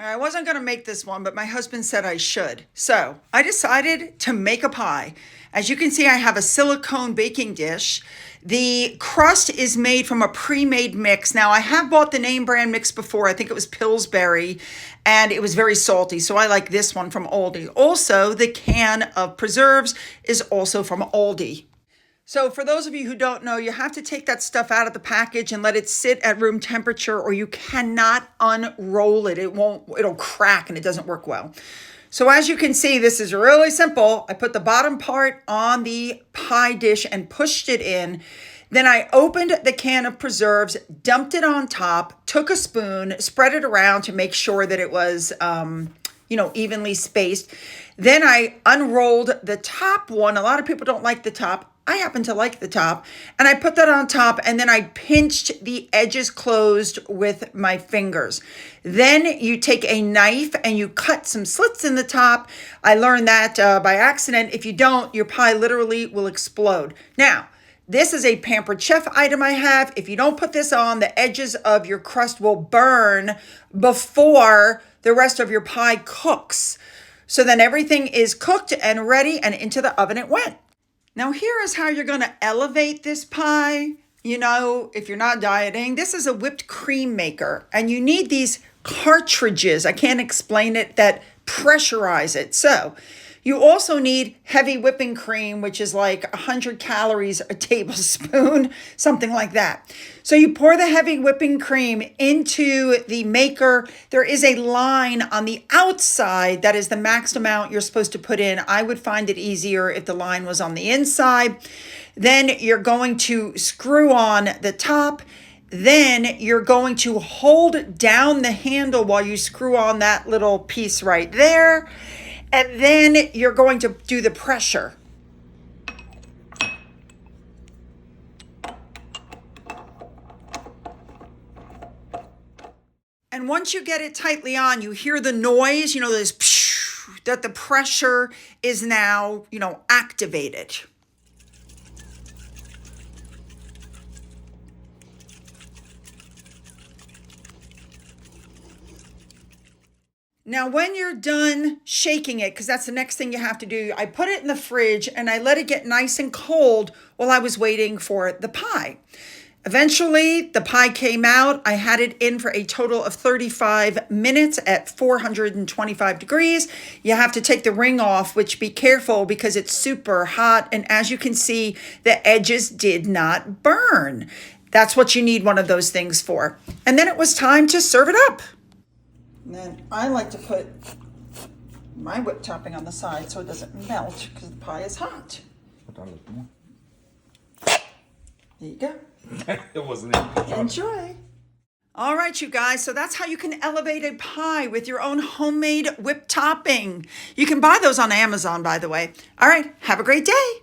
I wasn't going to make this one, but my husband said I should. So I decided to make a pie. As you can see, I have a silicone baking dish. The crust is made from a pre-made mix. Now, I have bought the name brand mix before. I think it was Pillsbury, and it was very salty. So I like this one from Aldi. Also, the can of preserves is also from Aldi. So for those of you who don't know, you have to take that stuff out of the package and let it sit at room temperature, or you cannot unroll it. It'll crack and it doesn't work well. So as you can see, this is really simple. I put the bottom part on the pie dish and pushed it in. Then I opened the can of preserves, dumped it on top, took a spoon, spread it around to make sure that it was, evenly spaced. Then I unrolled the top one. A lot of people don't like the top. I happen to like the top, and I put that on top, and then I pinched the edges closed with my fingers. Then you take a knife and you cut some slits in the top. I learned that by accident. If you don't, your pie literally will explode. Now, this is a Pampered Chef item I have. If you don't put this on, the edges of your crust will burn before the rest of your pie cooks. So then everything is cooked and ready, and into the oven it went. Now here is how you're going to elevate this pie. If you're not dieting, this is a whipped cream maker, and you need these cartridges. I can't explain it, that pressurize it. So you also need heavy whipping cream, which is like 100 calories a tablespoon, something like that. So you pour the heavy whipping cream into the maker. There is a line on the outside that is the max amount you're supposed to put in. I would find it easier if the line was on the inside. Then you're going to screw on the top. Then you're going to hold down the handle while you screw on that little piece right there. And then you're going to do the pressure. And once you get it tightly on, you hear the noise, this pshh, that the pressure is now, activated. Now, when you're done shaking it, because that's the next thing you have to do, I put it in the fridge and I let it get nice and cold while I was waiting for the pie. Eventually, the pie came out. I had it in for a total of 35 minutes at 425 degrees. You have to take the ring off, which be careful because it's super hot. And as you can see, the edges did not burn. That's what you need one of those things for. And then it was time to serve it up. And then I like to put my whipped topping on the side so it doesn't melt because the pie is hot. There you go. It wasn't even. Enjoy. All right, you guys. So that's how you can elevate a pie with your own homemade whipped topping. You can buy those on Amazon, by the way. All right. Have a great day.